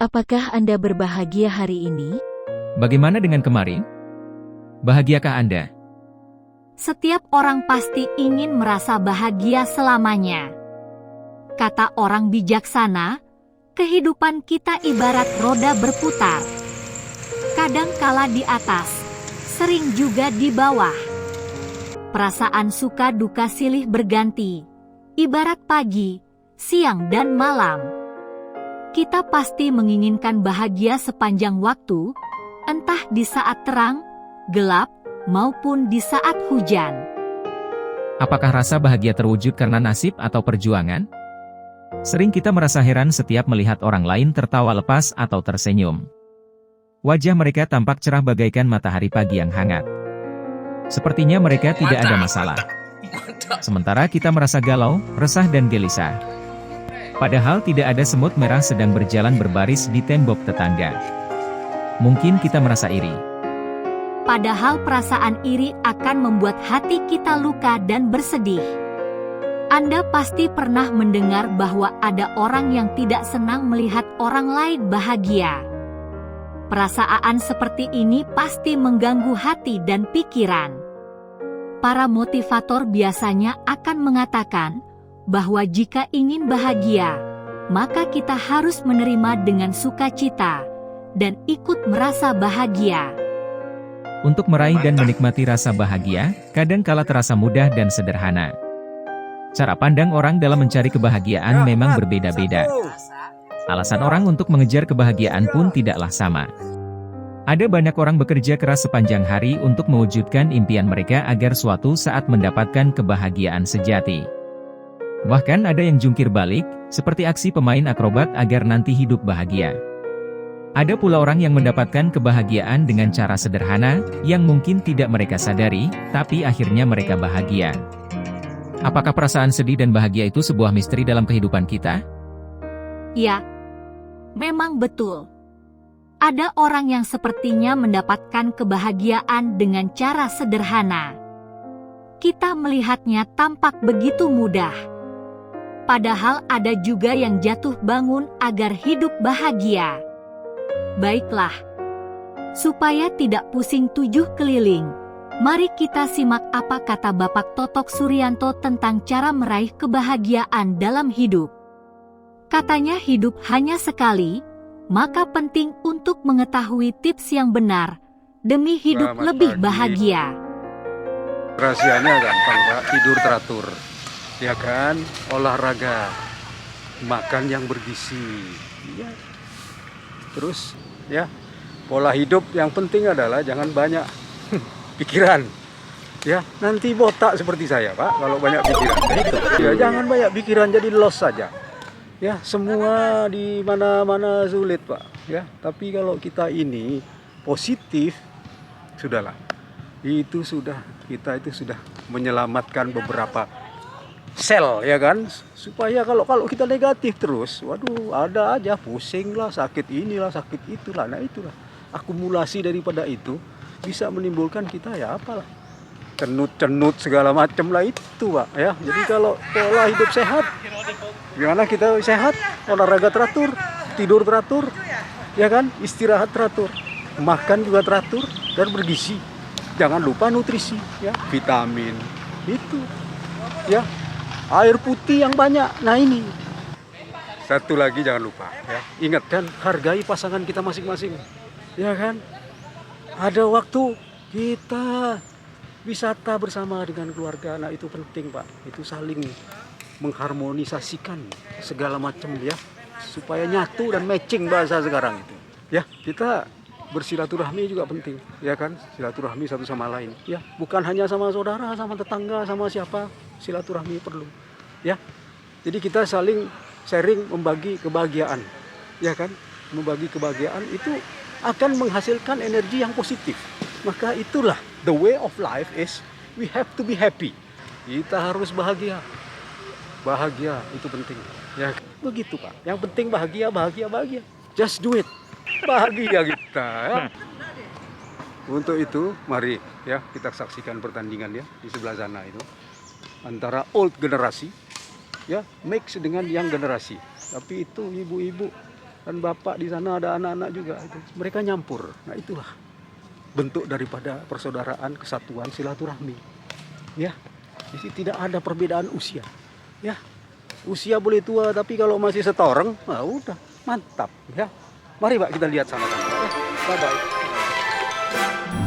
Apakah Anda berbahagia hari ini? Bagaimana dengan kemarin? Bahagiakah Anda? Setiap orang pasti ingin merasa bahagia selamanya. Kata orang bijaksana, kehidupan kita ibarat roda berputar. Kadang kala di atas, sering juga di bawah. Perasaan suka duka silih berganti, ibarat pagi, siang dan malam. Kita pasti menginginkan bahagia sepanjang waktu, entah di saat terang, gelap, maupun di saat hujan. Apakah rasa bahagia terwujud karena nasib atau perjuangan? Sering kita merasa heran setiap melihat orang lain tertawa lepas atau tersenyum. Wajah mereka tampak cerah bagaikan matahari pagi yang hangat. Sepertinya mereka tidak ada masalah. Sementara kita merasa galau, resah dan gelisah. Padahal tidak ada semut merah sedang berjalan berbaris di tembok tetangga. Mungkin kita merasa iri. Padahal perasaan iri akan membuat hati kita luka dan bersedih. Anda pasti pernah mendengar bahwa ada orang yang tidak senang melihat orang lain bahagia. Perasaan seperti ini pasti mengganggu hati dan pikiran. Para motivator biasanya akan mengatakan bahwa jika ingin bahagia, maka kita harus menerima dengan sukacita dan ikut merasa bahagia. Untuk meraih dan menikmati rasa bahagia, kadang kala terasa mudah dan sederhana. Cara pandang orang dalam mencari kebahagiaan memang berbeda-beda. Alasan orang untuk mengejar kebahagiaan pun tidaklah sama. Ada banyak orang bekerja keras sepanjang hari untuk mewujudkan impian mereka agar suatu saat mendapatkan kebahagiaan sejati. Bahkan ada yang jungkir balik, seperti aksi pemain akrobat agar nanti hidup bahagia. Ada pula orang yang mendapatkan kebahagiaan dengan cara sederhana, yang mungkin tidak mereka sadari, tapi akhirnya mereka bahagia. Apakah perasaan sedih dan bahagia itu sebuah misteri dalam kehidupan kita? Ya, memang betul. Ada orang yang sepertinya mendapatkan kebahagiaan dengan cara sederhana. Kita melihatnya tampak begitu mudah. Padahal ada juga yang jatuh bangun agar hidup bahagia. Baiklah, supaya tidak pusing tujuh keliling, mari kita simak apa kata Bapak Totok Suryanto tentang cara meraih kebahagiaan dalam hidup. Katanya hidup hanya sekali, maka penting untuk mengetahui tips yang benar demi hidup Selamat lebih pagi. bahagia. Rahasianya gampang Pak, tidur teratur, ya kan, olahraga, makan yang bergizi, ya. Terus ya, pola hidup yang penting adalah jangan banyak pikiran, ya. Nanti botak seperti saya Pak, kalau banyak pikiran. Ya, jangan banyak pikiran, jadi los saja. Ya, semua di mana-mana sulit Pak, ya. Tapi kalau kita ini positif, sudahlah. Kita itu sudah menyelamatkan beberapa sel, ya kan, supaya kalau kita negatif terus, waduh, ada aja pusing lah, sakit inilah, sakit itulah. Nah, itulah akumulasi daripada itu bisa menimbulkan kita ya apalah, cenut segala macam lah itu Pak, ya. Jadi kalau pola hidup sehat, gimana kita sehat, olahraga teratur, tidur teratur, ya kan, istirahat teratur, makan juga teratur dan bergizi. Jangan lupa nutrisi, ya, vitamin itu, ya, air putih yang banyak. Nah, ini satu lagi jangan lupa, ya, ingat kan, hargai pasangan kita masing-masing, ya kan. Ada waktu kita wisata bersama dengan keluarga, nah itu penting Pak, itu saling mengharmonisasikan segala macam, ya, supaya nyatu dan matching bahasa sekarang itu, ya. Kita bersilaturahmi juga penting, ya kan, silaturahmi satu sama lain, ya, bukan hanya sama saudara, sama tetangga, sama siapa, silaturahmi perlu, ya. Jadi kita saling sharing, membagi kebahagiaan, ya kan, membagi kebahagiaan itu akan menghasilkan energi yang positif. Maka itulah the way of life is we have to be happy. Kita harus bahagia, bahagia itu penting, ya, begitu Pak. Yang penting bahagia, just do it. Bahagia kita, ya. Untuk itu mari, ya, kita saksikan pertandingan, ya, di sebelah sana itu antara old generasi, ya, mix dengan young generasi. Tapi itu ibu-ibu dan bapak di sana ada anak-anak juga. Mereka nyampur. Nah itulah bentuk daripada persaudaraan, kesatuan, silaturahmi. Ya, jadi tidak ada perbedaan usia. Ya, usia boleh tua tapi kalau masih setoreng, nah udah mantap. Ya, mari Pak kita lihat sama-sama. Bye bye.